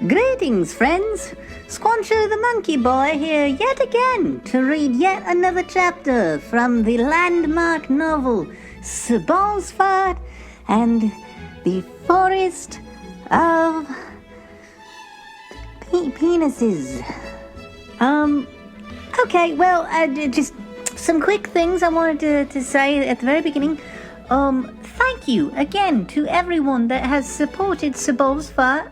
Greetings, friends! Squancher the Monkey Boy here yet again to read yet another chapter from the landmark novel Ballsfart and the Forest of Penises. Okay, well, just some quick things I wanted to say at the very beginning. Thank you again to everyone that has supported Ballsfart.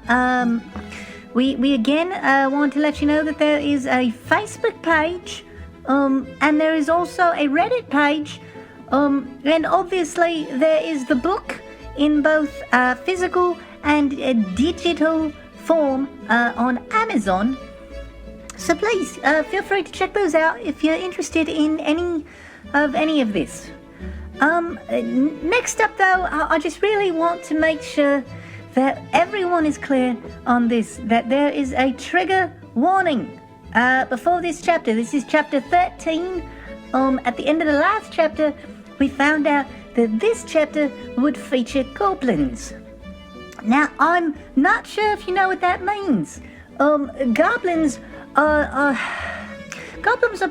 We again want to let you know that there is a Facebook page, and there is also a Reddit page, and obviously there is the book in both physical and digital form on Amazon. So please feel free to check those out if you're interested in any of this. Next up though, I just really want to make sure that everyone is clear on this, that there is a trigger warning before this chapter. This is chapter 13. At the end of the last chapter, we found out that this chapter would feature goblins. Now, I'm not sure if you know what that means. Goblins are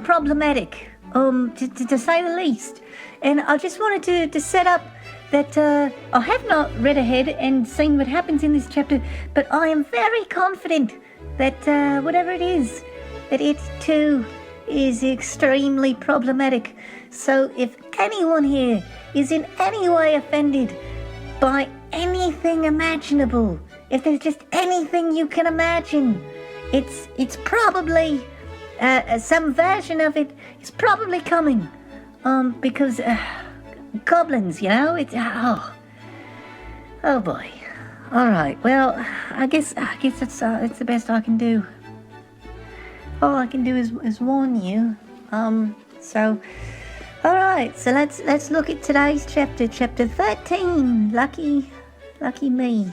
problematic, to say the least. And I just wanted to set up that I have not read ahead and seen what happens in this chapter, but I am very confident that whatever it is, that it too is extremely problematic. So if anyone here is in any way offended by anything imaginable, if there's just anything you can imagine, it's probably some version of it is probably coming. Because goblins, you know, it's oh boy. All right, well, I guess it's the best I can do. All I can do is warn you. So, all right, so let's look at today's chapter 13. Lucky me.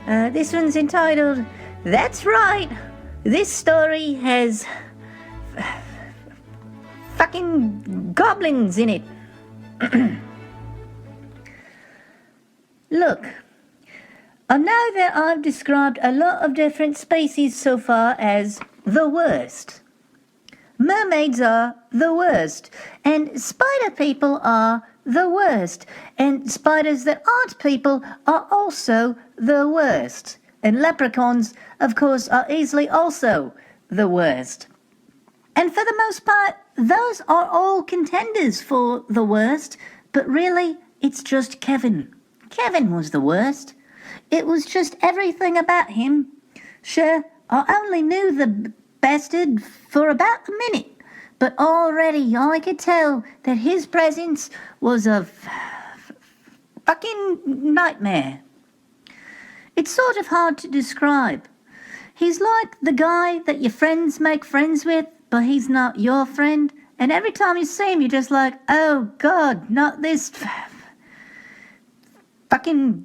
This one's entitled, "That's Right, This Story Has Fucking Goblins in It." Look, I know that I've described a lot of different species so far as the worst. Mermaids are the worst, and spider people are the worst, and spiders that aren't people are also the worst, and leprechauns, of course, are easily also the worst. And for the most part, those are all contenders for the worst, but really, it's just Kevin. Kevin was the worst. It was just everything about him. Sure, I only knew the bastard for about a minute, but already I could tell that his presence was a fucking nightmare. It's sort of hard to describe. He's like the guy that your friends make friends with, but he's not your friend, and every time you see him, you're just like, oh God, not this fucking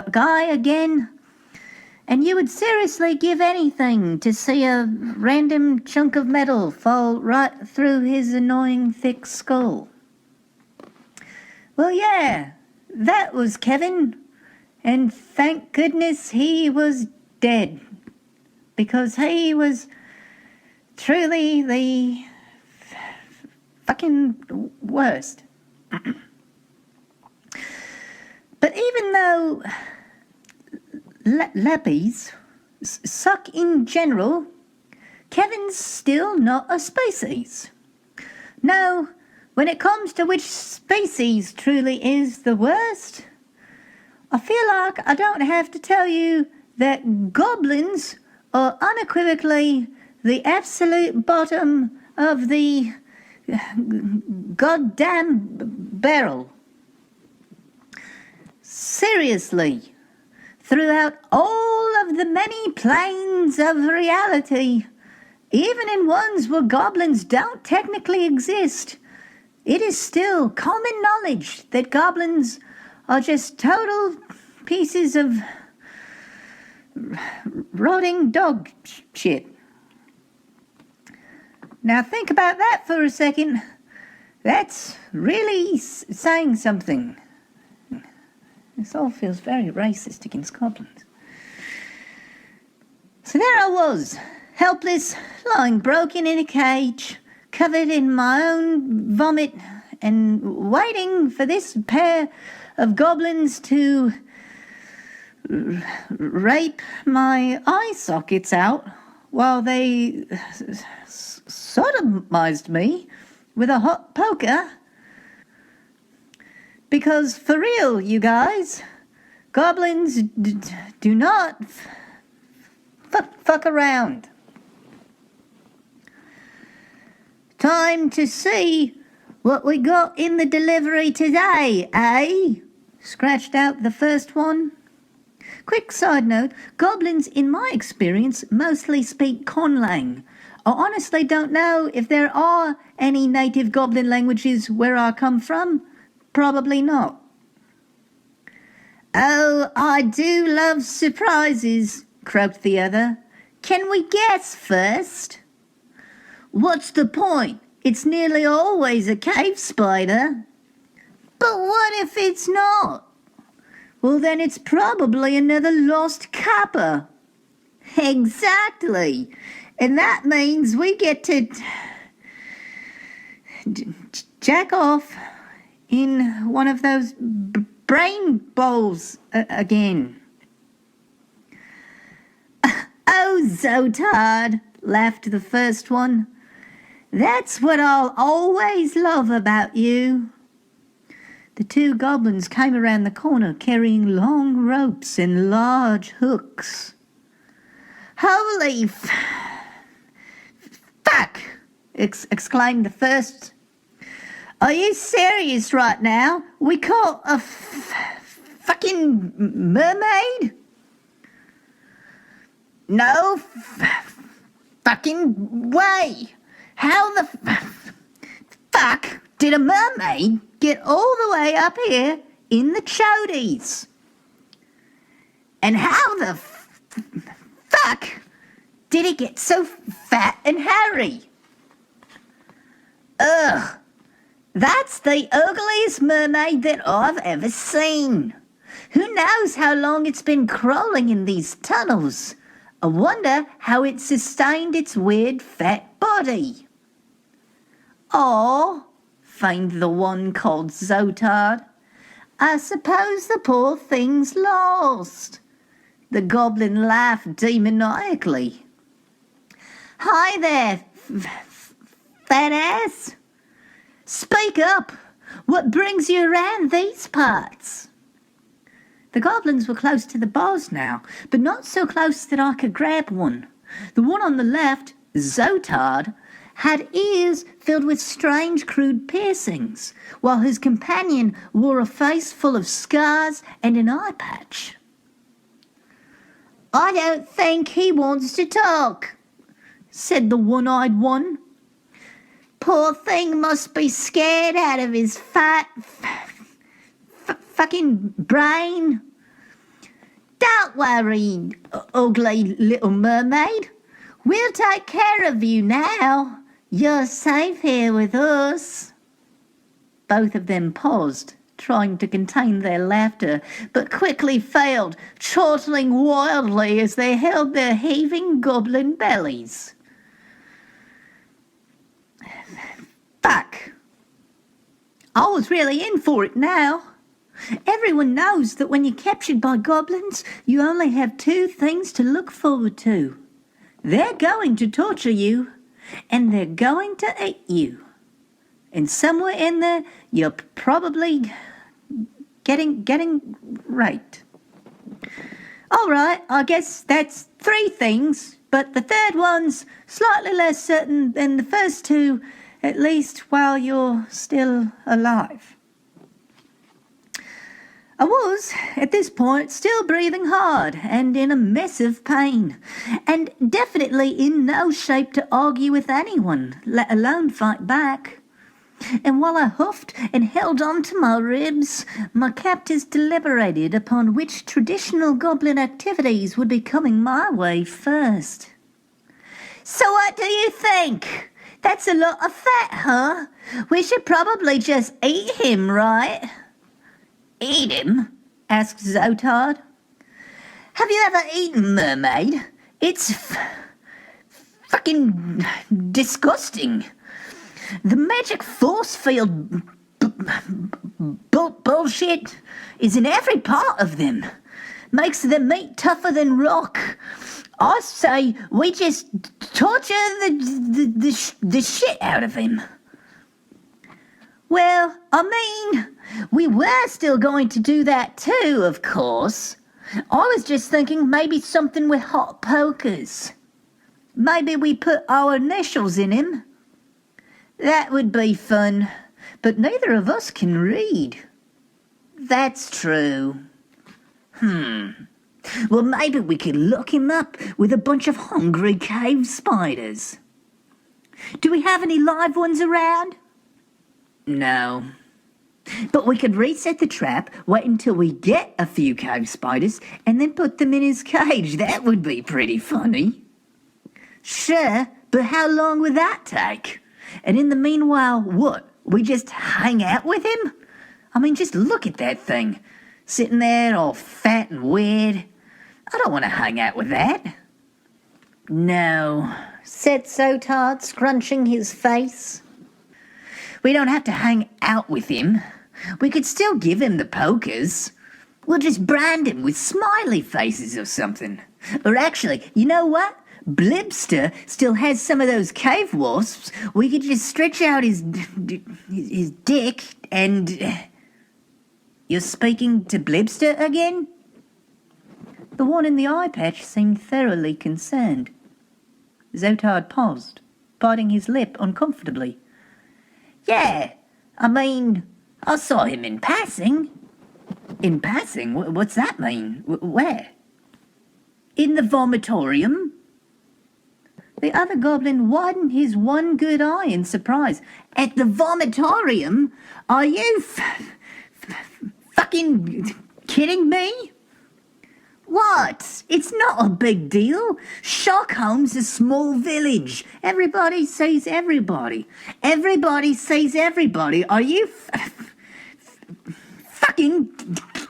guy again. And you would seriously give anything to see a random chunk of metal fall right through his annoying thick skull. Well, yeah, that was Kevin, and thank goodness he was dead, because he was truly the fucking worst. But even though leppies suck in general, Kevin's still not a species. Now, when it comes to which species truly is the worst, I feel like I don't have to tell you that goblins are unequivocally the absolute bottom of the goddamn barrel. Seriously, throughout all of the many planes of reality, even in ones where goblins don't technically exist, it is still common knowledge that goblins are just total pieces of rotting dog shit. Now think about that for a second. That's really saying something. This all feels very racist against goblins. So there I was, helpless, lying broken in a cage, covered in my own vomit, and waiting for this pair of goblins to rape my eye sockets out while they sodomized me with a hot poker. Because for real, you guys, goblins do not fuck around. Time to see what we got in the delivery today, eh? Scratched out the first one. Quick side note, goblins, in my experience, mostly speak conlang. I honestly don't know if there are any native goblin languages where I come from. Probably not. Oh, I do love surprises, croaked the other. Can we guess first? What's the point? It's nearly always a cave spider. But what if it's not? Well, then it's probably another lost kappa. Exactly. And that means we get to jack off in one of those brain bowls again. Oh, Zotard, laughed the first one. That's what I'll always love about you. The two goblins came around the corner carrying long ropes and large hooks. Holy fuck! Exclaimed the first. Are you serious right now? We caught a fucking mermaid? No fucking way! How the fuck did a mermaid get all the way up here in the chodies? And how the fuck did it get so fat and hairy? Ugh, that's the ugliest mermaid that I've ever seen. Who knows how long it's been crawling in these tunnels? I wonder how it sustained its weird fat body. Aw, feigned the one called Zotard. I suppose the poor thing's lost. The goblin laughed demoniacally. Hi there, fat ass. Speak up. What brings you around these parts? The goblins were close to the bars now, but not so close that I could grab one. The one on the left, Zotard, had ears filled with strange crude piercings, while his companion wore a face full of scars and an eye patch. I don't think he wants to talk, said the one-eyed one. Poor thing must be scared out of his fat fucking brain. Don't worry, ugly little mermaid. We'll take care of you now. You're safe here with us. Both of them paused, trying to contain their laughter, but quickly failed, chortling wildly as they held their heaving goblin bellies. Fuck. I was really in for it now. Everyone knows that when you're captured by goblins, you only have two things to look forward to. They're going to torture you, and they're going to eat you. And somewhere in there, you're probably getting raped. All right, I guess that's three things, but the third one's slightly less certain than the first two, at least while you're still alive. I was, at this point, still breathing hard and in a mess of pain, and definitely in no shape to argue with anyone, let alone fight back. And while I huffed and held on to my ribs, my captors deliberated upon which traditional goblin activities would be coming my way first. So what do you think? That's a lot of fat, huh? We should probably just eat him, right? Eat him? Asked Zotard. Have you ever eaten mermaid? It's fucking disgusting. The magic force field bullshit is in every part of them. Makes the meat tougher than rock. I say we just torture the shit out of him. Well, I mean, we were still going to do that too, of course. I was just thinking maybe something with hot pokers. Maybe we put our initials in him. That would be fun, but neither of us can read. That's true. Well, maybe we could look him up with a bunch of hungry cave spiders. Do we have any live ones around? No. But we could reset the trap, wait until we get a few cave spiders, and then put them in his cage. That would be pretty funny. Sure, but how long would that take? And in the meanwhile, what? We just hang out with him? I mean, just look at that thing. Sitting there all fat and weird. I don't want to hang out with that. No, said Zotard, scrunching his face. We don't have to hang out with him. We could still give him the pokers. We'll just brand him with smiley faces or something. Or actually, you know what? Blibster still has some of those cave wasps. We could just stretch out his dick and... You're speaking to Blibster again? The one in the eye patch seemed thoroughly concerned. Zotard paused, biting his lip uncomfortably. Yeah, I mean, I saw him in passing. In passing? What's that mean? Where? In the vomitorium. The other goblin widened his one good eye in surprise. At the vomitorium? Are you fucking kidding me? What? It's not a big deal. Shockholm's a small village. Everybody sees everybody. Everybody sees everybody. Are you fucking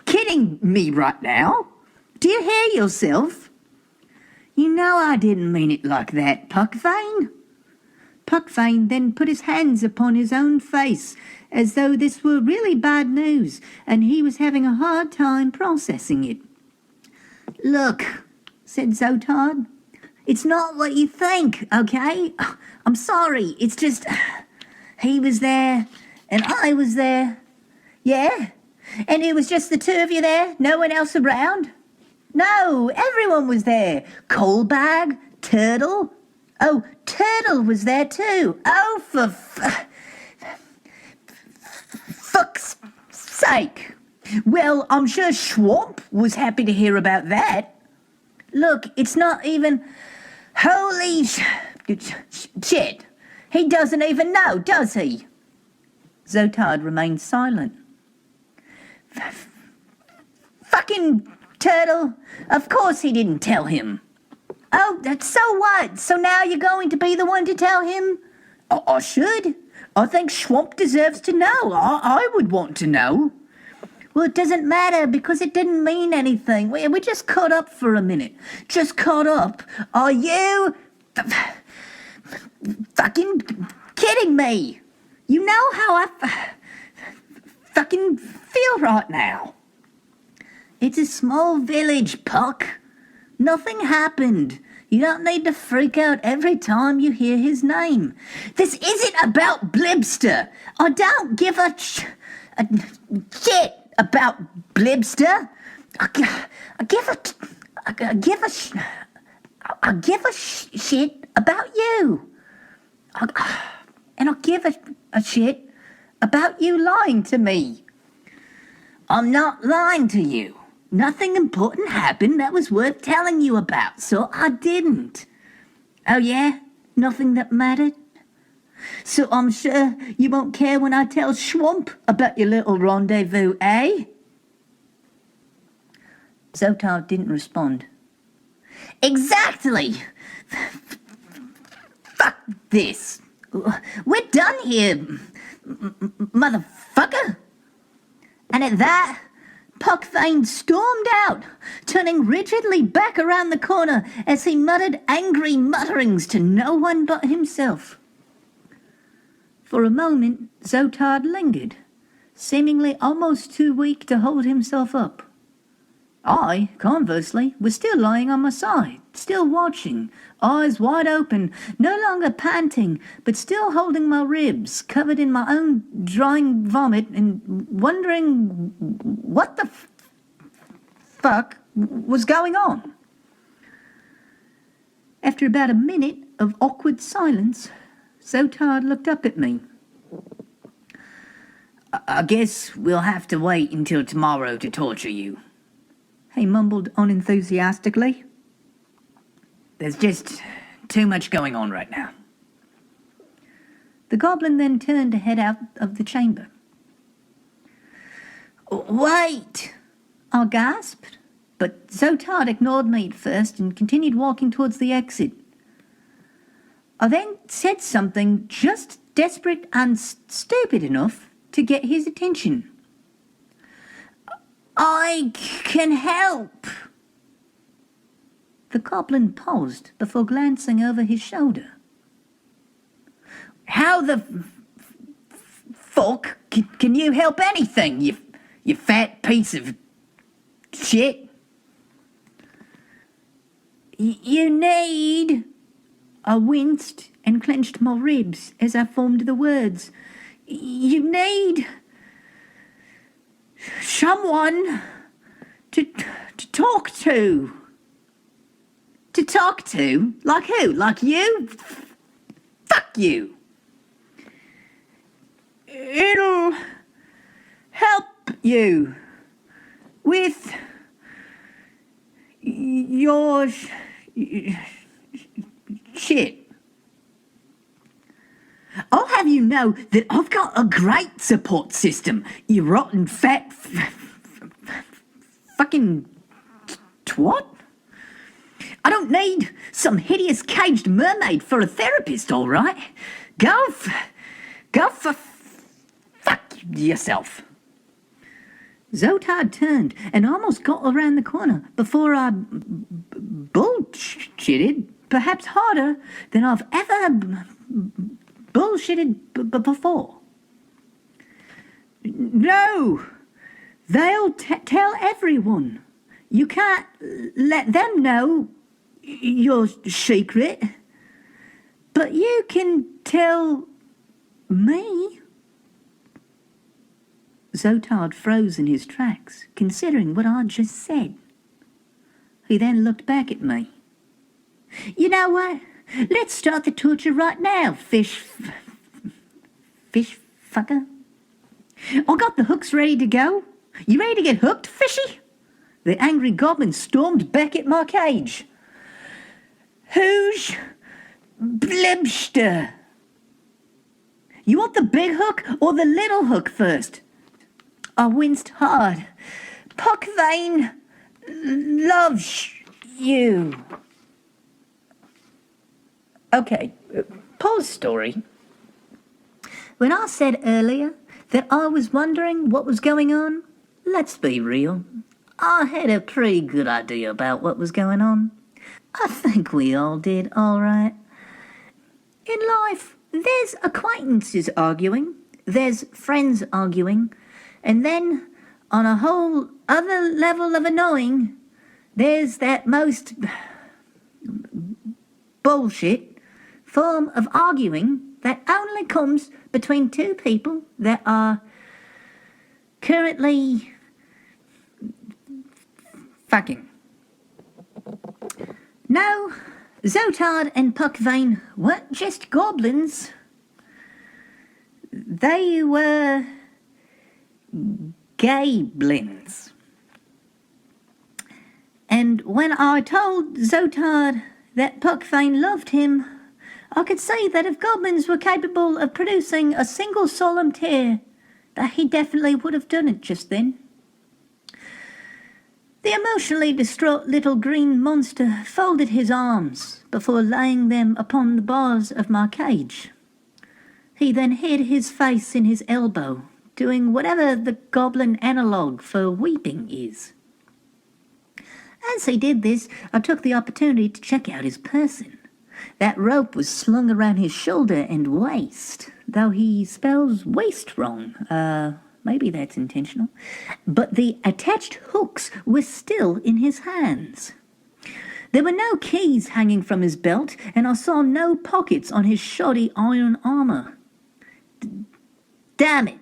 kidding me right now? Do you hear yourself? You know I didn't mean it like that, Puckvane. Puckvane then put his hands upon his own face, as though this were really bad news, and he was having a hard time processing it. Look, said Zotard, it's not what you think, okay? I'm sorry, it's just... He was there, and I was there. Yeah? And it was just the two of you there? No one else around? No, everyone was there. Coalbag, Turtle. Oh, Turtle was there too. Oh, for fuck's sake. Well, I'm sure Schwamp was happy to hear about that. Look, it's not even... Holy shit. He doesn't even know, does he? Zotard remained silent. Fucking Turtle. Of course he didn't tell him. Oh, so what? So now you're going to be the one to tell him? I should. I think Schwamp deserves to know. I would want to know. Well, it doesn't matter because it didn't mean anything. We just caught up for a minute. Just caught up. Are you fucking kidding me? You know how I fucking feel right now. It's a small village, Puck. Nothing happened. You don't need to freak out every time you hear his name. This isn't about Blibster. I don't give a shit about Blibster. I give a shit about you. And I give a shit about you lying to me. I'm not lying to you. Nothing important happened that was worth telling you about, so I didn't. Oh yeah? Nothing that mattered? So I'm sure you won't care when I tell Schwamp about your little rendezvous, eh? Zotard didn't respond. Exactly! Fuck this. We're done here, motherfucker. And at that, Puckvane stormed out, turning rigidly back around the corner as he muttered angry mutterings to no one but himself. For a moment, Zotard lingered, seemingly almost too weak to hold himself up. I, conversely, was still lying on my side, still watching, eyes wide open, no longer panting, but still holding my ribs, covered in my own drying vomit, and wondering what the fuck was going on. After about a minute of awkward silence, Zotard looked up at me. I guess we'll have to wait until tomorrow to torture you, he mumbled unenthusiastically. There's just too much going on right now. The goblin then turned to head out of the chamber. Wait, I gasped, but Zotard ignored me at first and continued walking towards the exit. I then said something just desperate and stupid enough to get his attention. I can help. The goblin paused before glancing over his shoulder. How the fuck can you help anything, you fat piece of shit? You need... I winced and clenched my ribs as I formed the words. You need... someone to talk to. To talk to? Like who? Like you? Fuck you. It'll help you with your shit. I'll have you know that I've got a great support system, you rotten fat fucking twat. I don't need some hideous caged mermaid for a therapist, all right? Go for fuck yourself. Zotard turned and almost got around the corner before I bullshitted, perhaps harder than I've ever bullshitted before. No, they'll tell everyone. You can't let them know your secret, but you can tell me. Zotard froze in his tracks, considering what I'd just said. He then looked back at me. You know what? Let's start the torture right now, fish fucker. I got the hooks ready to go. You ready to get hooked, fishy? The angry goblin stormed back at my cage. Who's Blibster? You want the big hook or the little hook first? I winced hard. Puckvane loves you. Okay, pause story. When I said earlier that I was wondering what was going on, let's be real. I had a pretty good idea about what was going on. I think we all did, all right. In life, there's acquaintances arguing, there's friends arguing, and then, on a whole other level of annoying, there's that most bullshit form of arguing that only comes between two people that are currently fucking. No, Zotard and Puckvane weren't just goblins. They were gayblins. And when I told Zotard that Puckvane loved him, I could see that if goblins were capable of producing a single solemn tear, that he definitely would have done it just then. The emotionally distraught little green monster folded his arms before laying them upon the bars of my cage. He then hid his face in his elbow, doing whatever the goblin analogue for weeping is. As he did this, I took the opportunity to check out his person. That rope was slung around his shoulder and waist, though he spells waist wrong. Maybe that's intentional. But the attached hooks were still in his hands. There were no keys hanging from his belt, and I saw no pockets on his shoddy iron armour. Damn it!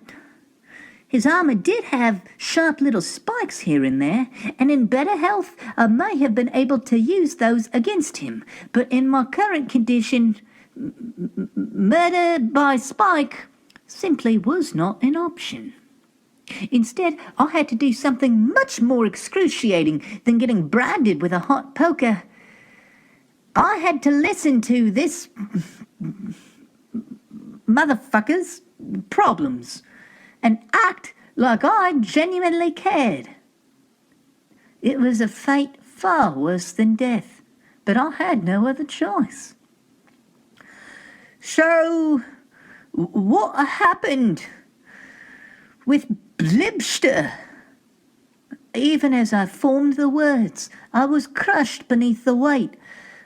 His armour did have sharp little spikes here and there, and in better health I may have been able to use those against him, but in my current condition, murder by spike simply was not an option. Instead, I had to do something much more excruciating than getting branded with a hot poker. I had to listen to this motherfucker's problems and act like I genuinely cared. It was a fate far worse than death, but I had no other choice. So, what happened with Blibster? Even as I formed the words, I was crushed beneath the weight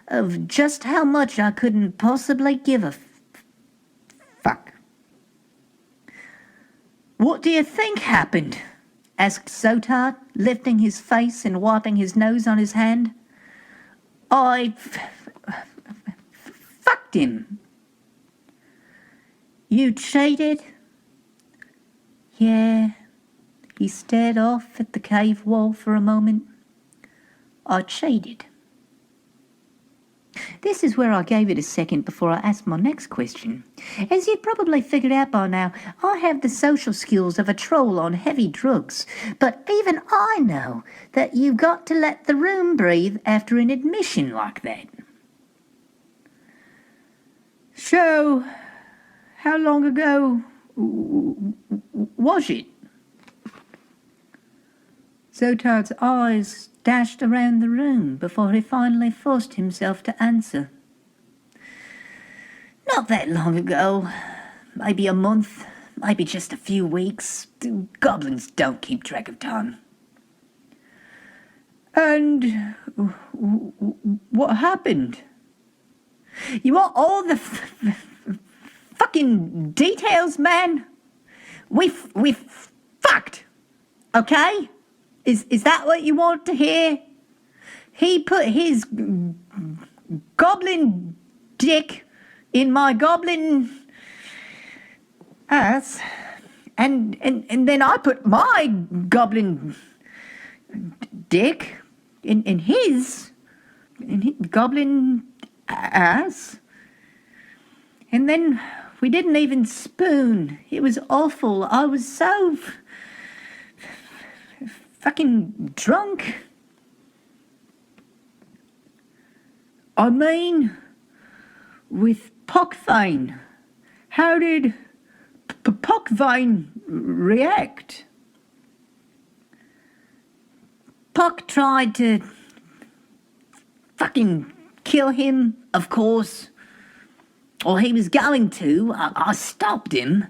of just how much I couldn't possibly give a fuck. What do you think happened? Asked Zotard, lifting his face and wiping his nose on his hand. I fucked him. You cheated? Yeah. He stared off at the cave wall for a moment. I cheated. This is where I gave it a second before I asked my next question. As you've probably figured out by now, I have the social skills of a troll on heavy drugs, but even I know that you've got to let the room breathe after an admission like that. So, how long ago was it? Zotard's eyes dashed around the room before he finally forced himself to answer. Not that long ago. Maybe a month, maybe just a few weeks. Goblins don't keep track of time. And what happened? You want all the fucking details, man? We fucked, okay? Is that what you want to hear? He put his goblin dick in my goblin ass, and then I put my goblin dick in his goblin ass, and then we didn't even spoon. It was awful. I was so fucking drunk. I mean, with Pockvane. How did Pockvane react? Pock tried to fucking kill him, of course. Or he was going to. I stopped him.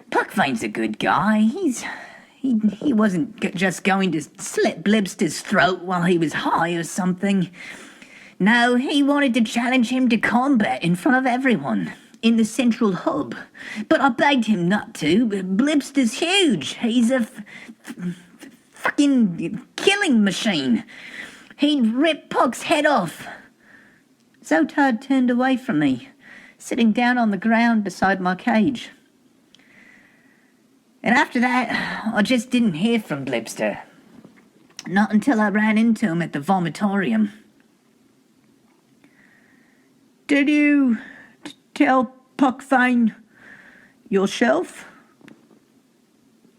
Pockvane's a good guy. He wasn't just going to slit Blibster's throat while he was high or something. No, he wanted to challenge him to combat in front of everyone in the central hub. But I begged him not to. Blibster's huge. He's a fucking killing machine. He'd rip Pock's head off. Zotard turned away from me, sitting down on the ground beside my cage. And after that, I just didn't hear from Blibster. Not until I ran into him at the vomitorium. Did you tell Pockvane yourself?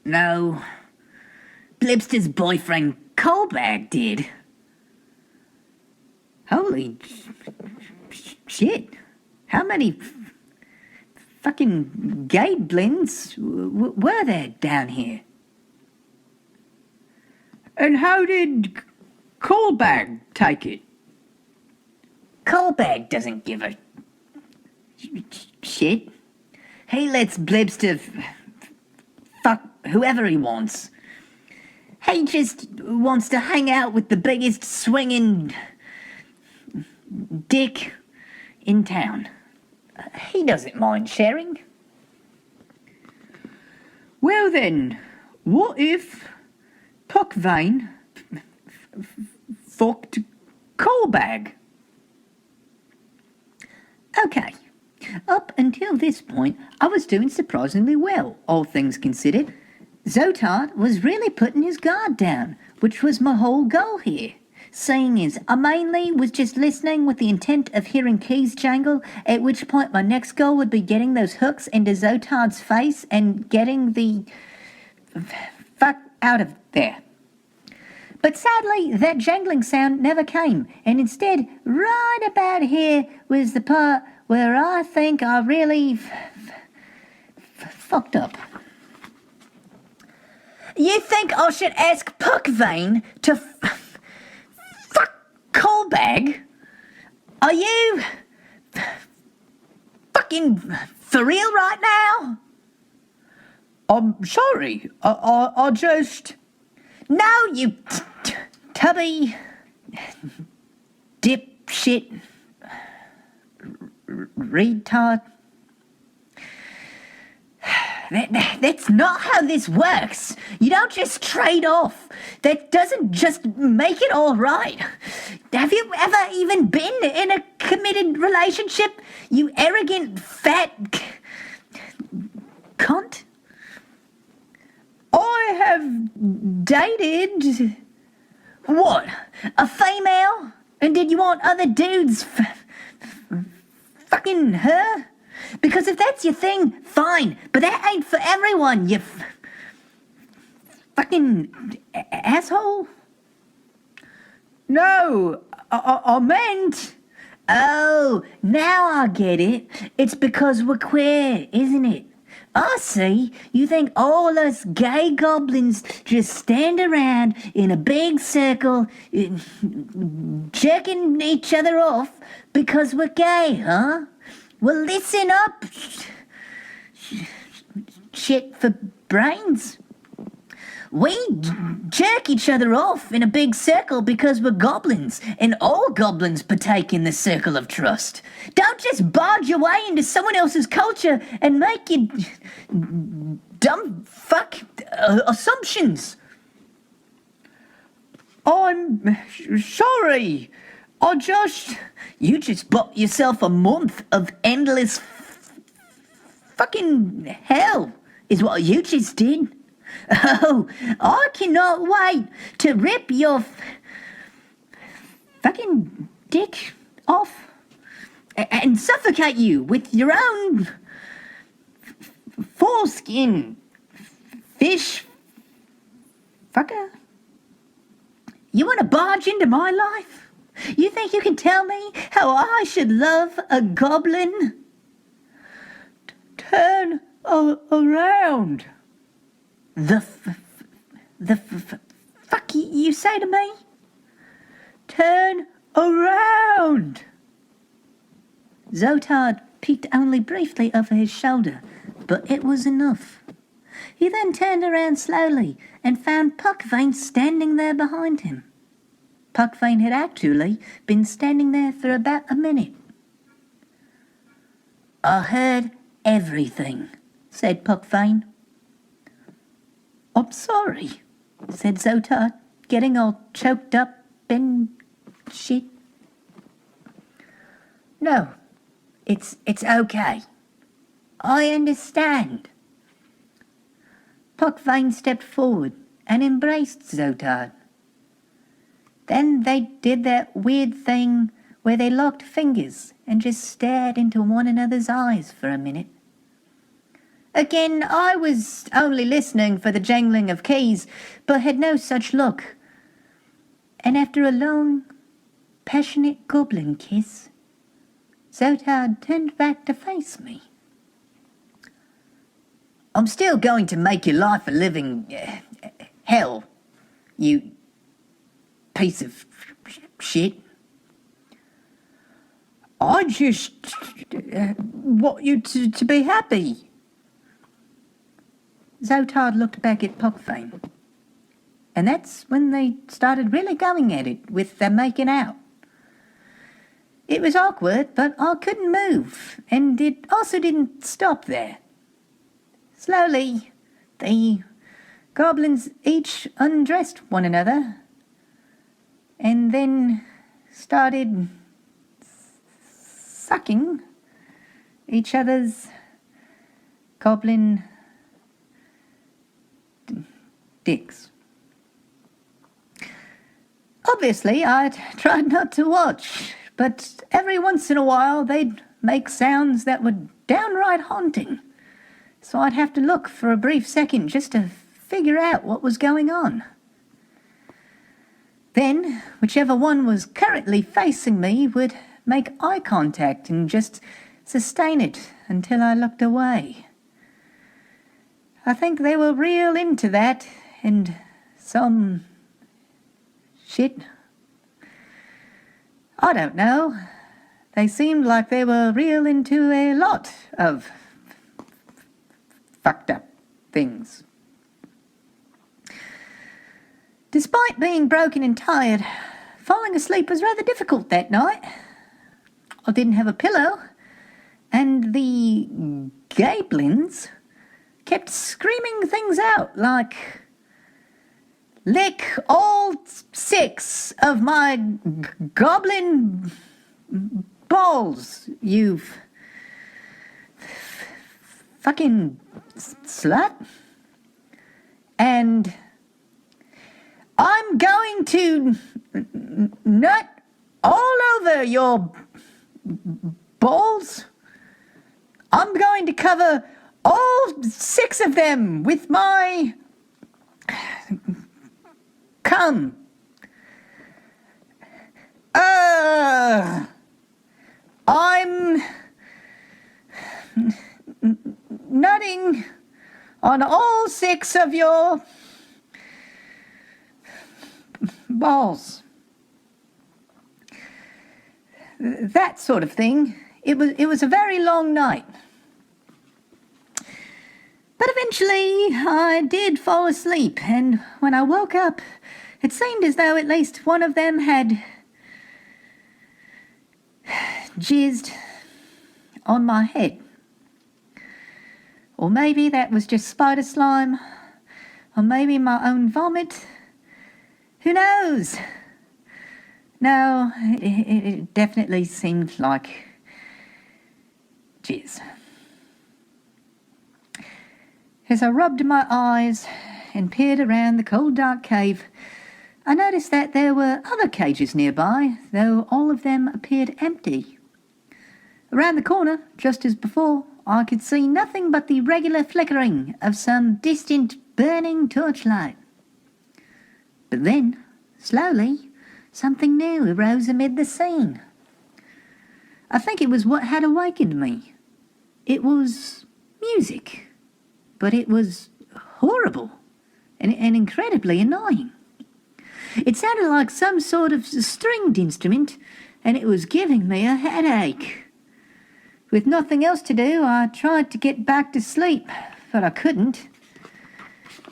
No. Blibster's boyfriend Colbag did. Holy shit. How many fucking gablins were there down here? And how did Colbag take it? Colbag doesn't give a shit. He lets Blibster fuck whoever he wants. He just wants to hang out with the biggest swinging dick in town. He doesn't mind sharing. Well then, what if Puckvane fucked Coalbag? Okay, up until this point, I was doing surprisingly well, all things considered. Zotard was really putting his guard down, which was my whole goal here. Seeing as I mainly was just listening with the intent of hearing keys jangle, at which point my next goal would be getting those hooks into Zotard's face and getting the fuck out of there. But sadly, that jangling sound never came, and instead, right about here was the part where I think I really fucked up. You think I should ask Puckvane to fuck Coalbag? Are you fucking for real right now? I'm sorry, I just... No, you tubby dipshit retard. That's not how this works. You don't just trade off. That doesn't just make it all right. Have you ever even been in a committed relationship, you arrogant fat cunt? I have dated... What? A female? And did you want other dudes fucking her? Because if that's your thing, fine. But that ain't for everyone, you fucking asshole. No, I meant... Oh, now I get it. It's because we're queer, isn't it? I see. You think all us gay goblins just stand around in a big circle, jerking each other off because we're gay, huh? Well, listen up, shit for brains. We jerk each other off in a big circle because we're goblins, and all goblins partake in the circle of trust. Don't just barge your way into someone else's culture and make your dumb fuck assumptions. I'm sorry. You just bought yourself a month of endless fucking hell, is what you just did. Oh, I cannot wait to rip your fucking dick off and suffocate you with your own foreskin, fish fucker. You want to barge into my life? You think you can tell me how I should love a goblin? Turn around. The fuck you say to me? Turn around. Zotard peeked only briefly over his shoulder, but it was enough. He then turned around slowly and found Puckvane standing there behind him. Puckvane had actually been standing there for about a minute. I heard everything, said Puckvane. I'm sorry, said Zotard, getting all choked up and shit. No, it's okay. I understand. Puckvane stepped forward and embraced Zotard. Then they did that weird thing where they locked fingers and just stared into one another's eyes for a minute. Again, I was only listening for the jangling of keys, but had no such luck. And after a long, passionate goblin kiss, Zotard turned back to face me. I'm still going to make your life a living hell, you piece of shit. I just want you to be happy. Zotard looked back at Pockfane. And that's when they started really going at it with their making out. It was awkward, but I couldn't move, and it also didn't stop there. Slowly, the goblins each undressed one another, and then started sucking each other's goblin dicks. Obviously, I tried not to watch, but every once in a while they'd make sounds that were downright haunting. So I'd have to look for a brief second just to figure out what was going on. Then, whichever one was currently facing me would make eye contact and just sustain it until I looked away. I think they were real into that, and some shit. I don't know. They seemed like they were real into a lot of fucked up things. Despite being broken and tired, falling asleep was rather difficult that night. I didn't have a pillow, and the gablins kept screaming things out like, "Lick all 6 of my goblin balls, you fucking slut. And I'm going to nut all over your balls. I'm going to cover all 6 of them with my cum. I'm nutting on all 6 of your balls." That sort of thing. It was a very long night. But eventually I did fall asleep, and when I woke up, it seemed as though at least one of them had jizzed on my head. Or maybe that was just spider slime, or maybe my own vomit. Who knows? No, it definitely seemed like jizz. As I rubbed my eyes and peered around the cold dark cave, I noticed that there were other cages nearby, though all of them appeared empty. Around the corner, just as before, I could see nothing but the regular flickering of some distant burning torchlight. But then, slowly, something new arose amid the scene. I think it was what had awakened me. It was music, but it was horrible and incredibly annoying. It sounded like some sort of stringed instrument, and it was giving me a headache. With nothing else to do, I tried to get back to sleep, but I couldn't.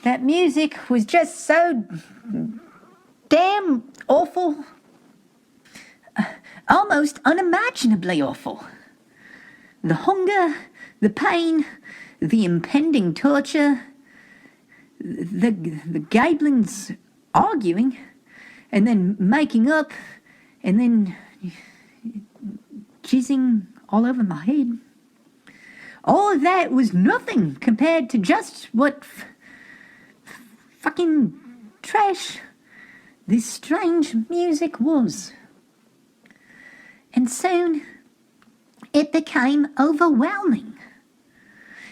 That music was just so damn awful. Almost unimaginably awful. The hunger, the pain, the impending torture, the gablins arguing, and then making up, and then jizzing all over my head. All of that was nothing compared to just what fucking trash this strange music was. And soon it became overwhelming.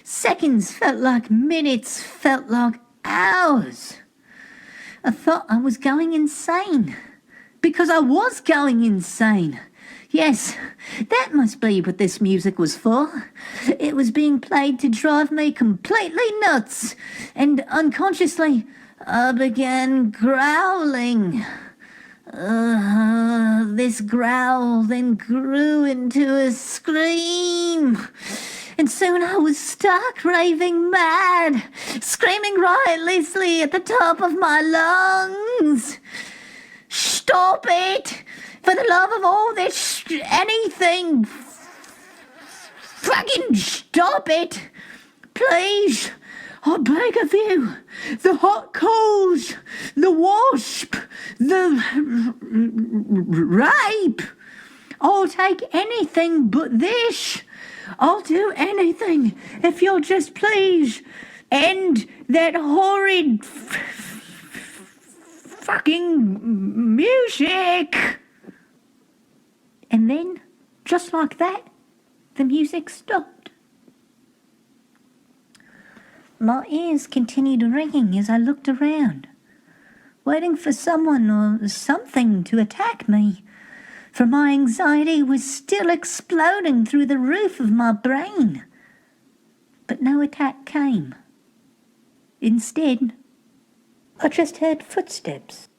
Seconds felt like minutes, felt like hours. I thought I was going insane. Because I was going insane. Yes, that must be what this music was for. It was being played to drive me completely nuts. And unconsciously, I began growling. This growl then grew into a scream. and soon I was stark raving mad, screaming riotously at the top of my lungs. Stop it! For the love of all that's anything! Fucking stop it! Please! I beg of you! The hot coals! The wasp! The rape! I'll take anything but this! I'll do anything if you'll just please end that horrid fucking music! And then, just like that, the music stopped. My ears continued ringing as I looked around, waiting for someone or something to attack me, for my anxiety was still exploding through the roof of my brain. But no attack came. Instead, I just heard footsteps.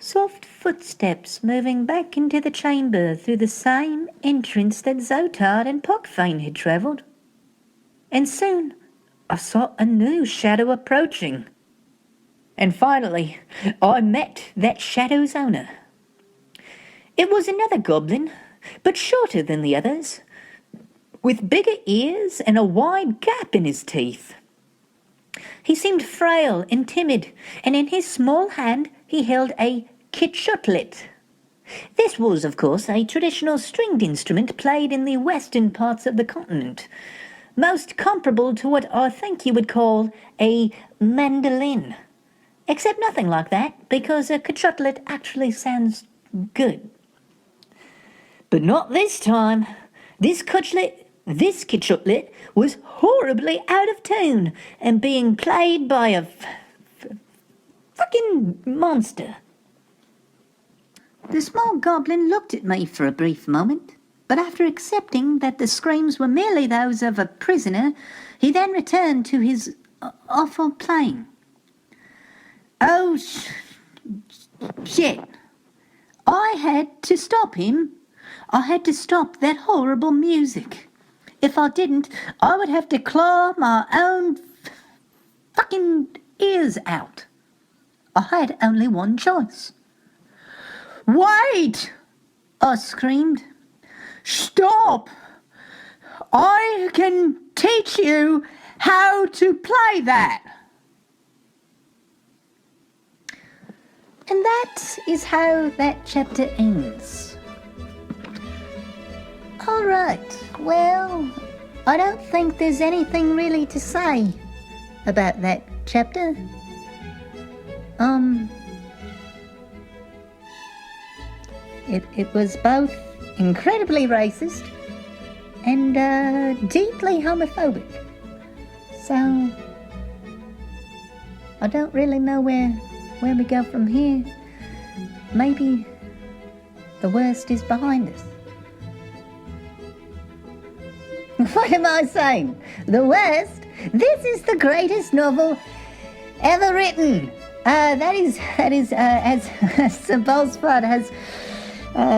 Soft footsteps moving back into the chamber through the same entrance that Zotard and Pockfane had travelled. And soon I saw a new shadow approaching. And finally I met that shadow's owner. It was another goblin, but shorter than the others, with bigger ears and a wide gap in his teeth. He seemed frail and timid, and in his small hand he held a kitchutlet. This was, of course, a traditional stringed instrument played in the western parts of the continent, most comparable to what I think you would call a mandolin, except nothing like that, because a kitchutlet actually sounds good. But not this time. This kitchutlet was horribly out of tune and being played by a fucking monster. The small goblin looked at me for a brief moment, but after accepting that the screams were merely those of a prisoner, he then returned to his awful playing. Oh, shit. I had to stop him. I had to stop that horrible music. If I didn't, I would have to claw my own fucking ears out. I had only one choice. Wait! I screamed. Stop! I can teach you how to play that. And that is how that chapter ends. All right, well, I don't think there's anything really to say about that chapter. It was both incredibly racist and deeply homophobic. So I don't really know where we go from here. Maybe the worst is behind us. What am I saying? The worst? This is the greatest novel ever written. That is as Sir Ballsfart has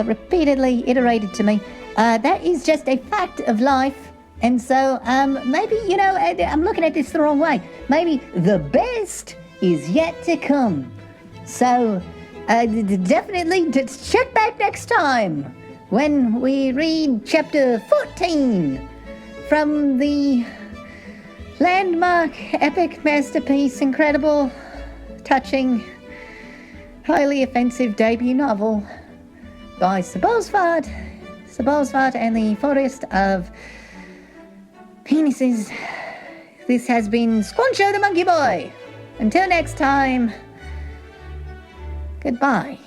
repeatedly iterated to me. That is just a fact of life. And so maybe, I'm looking at this the wrong way. Maybe the best is yet to come. So definitely check back next time when we read chapter 14 from the landmark, epic masterpiece, incredible, touching, highly offensive debut novel by Sir Ballsfart and the Forest of Penises. This has been Squancho the Monkey Boy. Until next time, goodbye.